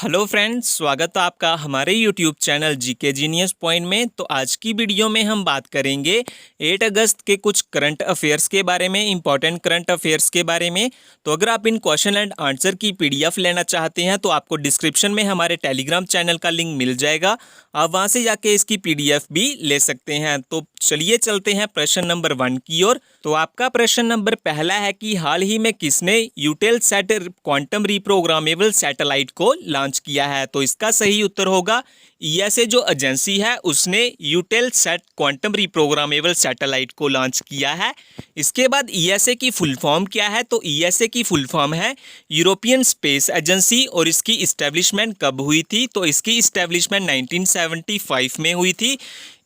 Hello friends, स्वागत है आपका हमारे YouTube channel GK genius point में। तो आज की वीडियो में हम बात करेंगे 8 अगस्त के कुछ करंट अफेयर्स के बारे में, इंपॉर्टेंट करंट अफेयर्स के बारे में। तो अगर आप इन क्वेश्चन एंड आंसर की पीडीएफ लेना चाहते हैं तो आपको डिस्क्रिप्शन में हमारे टेलीग्राम चैनल का लिंक मिल जाएगा, आप वहां से जाके इसकी पीडीएफ भी ले सकते हैं। तो चलिए चलते हैं प्रश्न नंबर 1 की ओर। तो आपका प्रश्न नंबर पहला है कि हाल ही में किसने यूटेलसैट क्वांटम रिप्रोग्रामेबल सैटेलाइट को लॉन्च किया है। तो इसका सही उत्तर होगा ईएसए जो एजेंसी है उसने यूटेलसैट क्वांटम रिप्रोग्रामेबल सैटेलाइट को लॉन्च किया है। इसके बाद ईएसए की फुल फॉर्म क्या है। तो ईएसए की फुल फॉर्म है यूरोपियन स्पेस एजेंसी। और इसकी इस्टेब्लिशमेंट कब हुई थी। तो इसकी इस्टेब्लिशमेंट 1975 में हुई थी।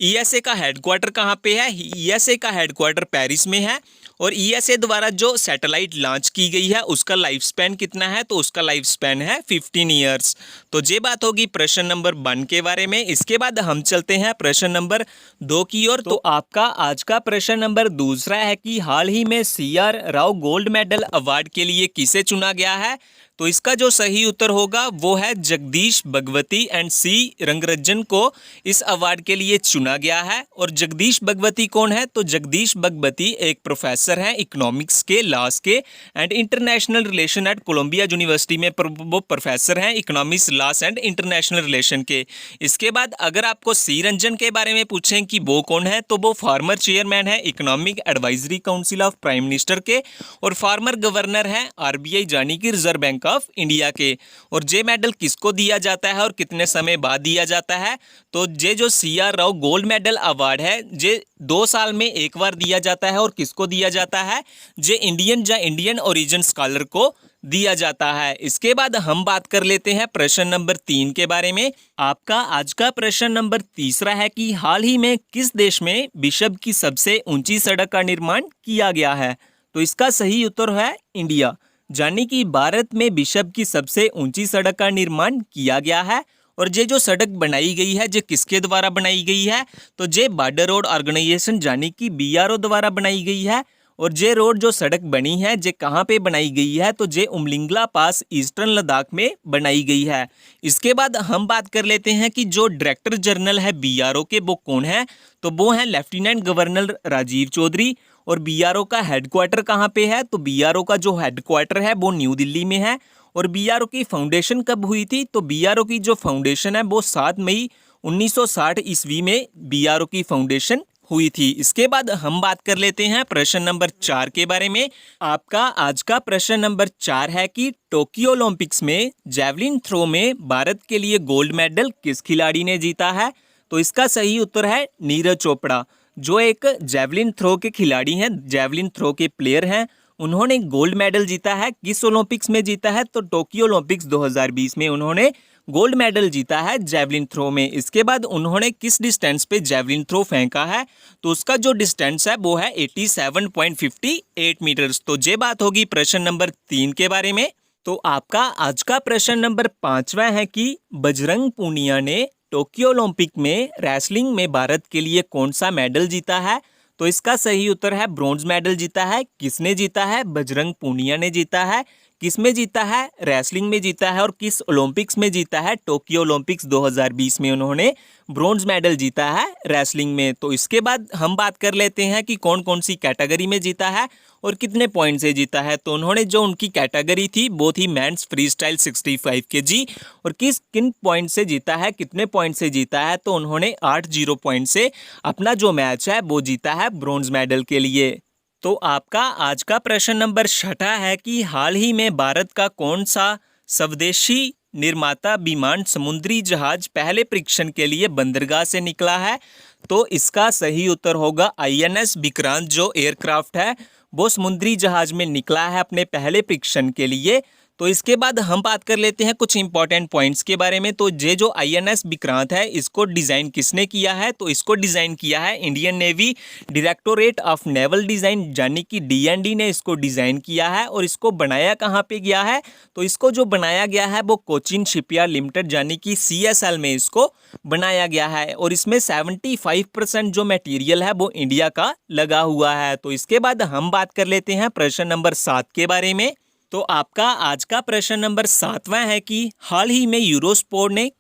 ईएसए का हेडक्वार्टर कहाँ पे है। ईएसए का हेडक्वार्टर पेरिस में है। और ईएसए द्वारा जो सैटेलाइट लॉन्च की गई है उसका लाइफ स्पैन कितना है। तो उसका लाइफ स्पैन है 15 ईयर्स। तो ये बात होगी प्रश्न नंबर 1 के बारे में। इसके बाद हम चलते हैं प्रश्न नंबर 2 की ओर। तो आपका आज का प्रश्न नंबर दूसरा है कि हाल ही में CR Rao gold medal award के लिए किसे चुना गया है। तो इसका जो सही उत्तर होगा वो है जगदीश भगवती एंड सी रंगरजन को इस अवार्ड के लिए चुना गया है। और जगदीश भगवती कौन है। तो जगदीश भगवती एक प्रोफेसर हैं इकोनॉमिक्स के, लॉस के and international relation at Columbia University में वो प्रोफेसर हैं economics, laws and international relation के। इसके बाद अगर आपको सी रंजन के बारे में पूछें कि वो कौन है तो वो फार्मर चेयरमैन है economic advisory council of prime minister के और फार्मर गवर्नर हैं आरबीआई यानी कि रिजर्व बैंक ऑफ इंडिया के। और जे मेडल किसको दिया जाता है और कितने समय बाद दिया जाता है। तो जे जो CR Rao gold medal award है जे 2 साल में एक बार दिया जाता है। और किसको दिया जाता है। जे इंडियन ओरिजिन स्कॉलर को दिया जाता है। इसके बाद हम बात कर लेते हैं प्रश्न नंबर 3 के बारे में। आपका आज का प्रश्न नंबर तीसरा है कि हाल ही में किस देश में विश्व की सबसे ऊंची सड़क का निर्माण किया गया है। तो इसका सही उत्तर है इंडिया, यानी कि भारत में विश्व की सबसे ऊंची सड़क का निर्माण किया गया है। और ये जो सड़क बनाई गई है ये किसके द्वारा बनाई गई है। तो ये बॉर्डर रोड ऑर्गेनाइजेशन यानी कि बीआरओ द्वारा बनाई गई है। और ये रोड जो सड़क बनी है ये कहाँ पे बनाई गई है। तो ये उमलिंगला पास ईस्टर्न लद्दाख में बनाई गई है। इसके बाद हम बात कर लेते हैं कि जो डायरेक्टर जनरल है बीआरओ के वो कौन है। तो वो है लेफ्टिनेंट गवर्नर राजीव चौधरी। और बीआरओ का हेडक्वार्टर कहाँ पे है। तो बीआरओ का जो हेडक्वार्टर है वो न्यू दिल्ली में है। और बीआरओ की फाउंडेशन कब हुई थी। तो बीआरओ की जो फाउंडेशन है वो 7 मई 1960 ईस्वी में बीआरओ की फाउंडेशन हुई थी। इसके बाद हम बात कर लेते हैं प्रश्न नंबर 4 के बारे में। आपका आज का प्रश्न नंबर 4 है कि टोक्यो ओलंपिक्स में जैवलिन थ्रो में भारत के लिए गोल्ड मेडल किस खिलाड़ी ने जीता है। तो इसका सही उत्तर है नीरज चोपड़ा, जो एक जैवलिन थ्रो के खिलाड़ी हैं, जैवलिन थ्रो के प्लेयर हैं। उन्होंने गोल्ड मेडल जीता है। किस ओलंपिक्स में जीता है। तो टोक्यो ओलंपिक्स 2020 में उन्होंने गोल्ड मेडल जीता है जैवलिन थ्रो में। इसके बाद उन्होंने किस डिस्टेंस पे जैवलिन थ्रो फेंका है। तो उसका जो डिस्टेंस है वो है 87.58 मीटर्स। तो ये बात होगी प्रश्न नंबर 3 के बारे में। तो आपका आज का प्रश्न नंबर 5वां है कि बजरंग पूनिया ने टोक्यो ओलंपिक में रेसलिंग में भारत के लिए कौन सा मेडल जीता है। तो इसका सही उत्तर है ब्रॉन्ज मेडल जीता है। किसने जीता है। बजरंग पूनिया ने जीता है। किस में जीता है। रेसलिंग में जीता है। और किस ओलंपिक्स में जीता है। टोक्यो ओलंपिक्स 2020 में उन्होंने ब्रॉन्ज मेडल जीता है रेसलिंग में। तो इसके बाद हम बात कर लेते हैं कि कौन कौन सी कैटेगरी में जीता है और कितने पॉइंट से जीता है। तो उन्होंने जो उनकी कैटेगरी थी वो थी मेंस फ्री स्टाइल 65 kg। और किन पॉइंट से जीता है, कितने पॉइंट से जीता है। तो उन्होंने 8-0 पॉइंट से अपना जो मैच है वो जीता है ब्रॉन्ज मेडल के लिए। तो आपका आज का प्रश्न नंबर 6 है कि हाल ही में भारत का कौन सा स्वदेशी निर्माता विमान समुद्री जहाज पहले परीक्षण के लिए बंदरगाह से निकला है। तो इसका सही उत्तर होगा आईएनएस विक्रांत, जो एयरक्राफ्ट है वो समुद्री जहाज में निकला है अपने पहले परीक्षण के लिए। तो इसके बाद हम बात कर लेते हैं कुछ इंपॉर्टेंट पॉइंट्स के बारे में। तो ये जो आईएनएस विक्रांत है इसको डिज़ाइन किसने किया है। तो इसको डिज़ाइन किया है Indian navy directorate of naval design यानी कि डीएनडी ने इसको डिज़ाइन किया है। और इसको बनाया कहाँ पे गया है। तो इसको जो बनाया गया है वो कोचिन शिपयार्ड लिमिटेड यानी कि सीएसएल में इसको बनाया गया है। और इसमें 75% जो मटेरियल है वो इंडिया का लगा हुआ है। तो इसके बाद हम बात कर लेते हैं प्रश्न नंबर 7 के बारे में। तो आपका आज का प्रश्न नंबर 7वां है कि हाल ही में यूरोस्पोर्ट ने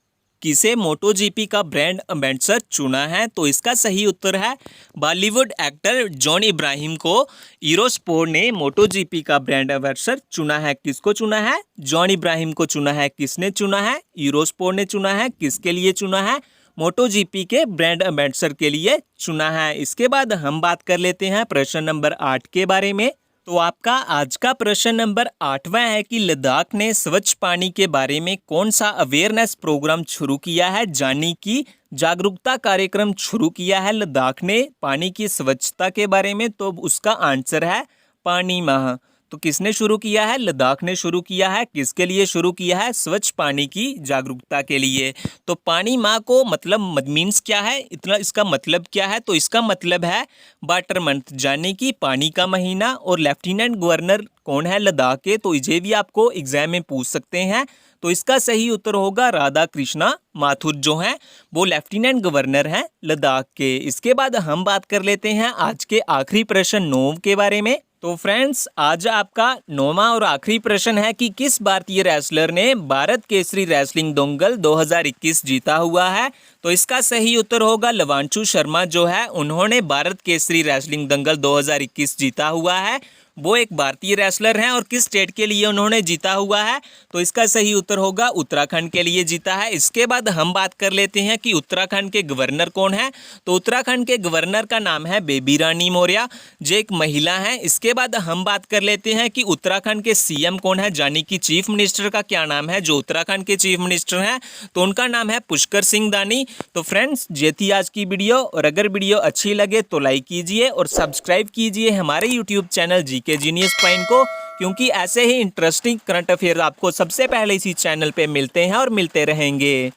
किसे मोटोजीपी का ब्रांड एम्बेसडर चुना है। तो इसका सही उत्तर है बॉलीवुड एक्टर जॉन इब्राहिम को यूरोस्पोर्ट ने मोटोजीपी का ब्रांड एम्बेसडर चुना है। किसको चुना है? जॉन इब्राहिम को चुना है। किसने चुना है? यूरोस्पोर्ट ने चुना है। किसके लिए चुना है? मोटोजीपी के ब्रांड एम्बेसडर के लिए चुना है। इसके बाद हम बात कर लेते हैं प्रश्न नंबर 8 के बारे में। तो आपका आज का प्रश्न नंबर 8वां है कि लद्दाख ने स्वच्छ पानी के बारे में कौन सा अवेयरनेस प्रोग्राम शुरू किया है, यानी कि जागरूकता कार्यक्रम शुरू किया है लद्दाख ने पानी की स्वच्छता के बारे में। तो उसका आंसर है पानी माह। तो किसने शुरू किया है? लद्दाख ने शुरू किया है। किसके लिए शुरू किया है? स्वच्छ पानी की जागरूकता के लिए। तो पानी माह को मतलब मीन्स क्या है, इतना इसका मतलब क्या है? तो इसका मतलब है वाटर मंथ, यानी कि पानी का महीना। और लेफ्टिनेंट गवर्नर कौन है लद्दाख के? तो ये भी आपको एग्जाम में पूछ सकते हैं। तो इसका सही उत्तर होगा राधा कृष्णा माथुर, जो हैं वो लेफ्टिनेंट गवर्नर हैं लद्दाख के। इसके बाद हम बात कर लेते हैं आज के आखिरी प्रश्न 9 के बारे में। तो फ्रेंड्स, आज आपका 9वां और आखिरी प्रश्न है कि किस भारतीय रेसलर ने भारत केसरी रेसलिंग दंगल 2021 जीता हुआ है। तो इसका सही उत्तर होगा लवांशु शर्मा, जो है उन्होंने भारत केसरी रेसलिंग दंगल 2021 जीता हुआ है। वो एक भारतीय रेसलर हैं। और किस स्टेट के लिए उन्होंने जीता हुआ है? तो इसका सही उत्तर होगा उत्तराखंड के लिए जीता है। इसके बाद हम बात कर लेते हैं कि उत्तराखंड के गवर्नर कौन है। तो उत्तराखंड के गवर्नर का नाम है बेबी रानी मौर्य, जो एक महिला है। इसके बाद हम बात कर लेते हैं कि उत्तराखंड के सीएम कौन है, यानी कि चीफ मिनिस्टर का क्या नाम है। जो उत्तराखंड के चीफ मिनिस्टर हैं तो उनका नाम है पुष्कर सिंह धामी। तो फ्रेंड्स, ये थी आज की वीडियो। और अगर वीडियो अच्छी लगे तो लाइक कीजिए और सब्सक्राइब कीजिए हमारे YouTube channel GK genius point को, क्योंकि ऐसे ही इंटरेस्टिंग करंट अफेयर आपको सबसे पहले इसी चैनल पे मिलते हैं और मिलते रहेंगे।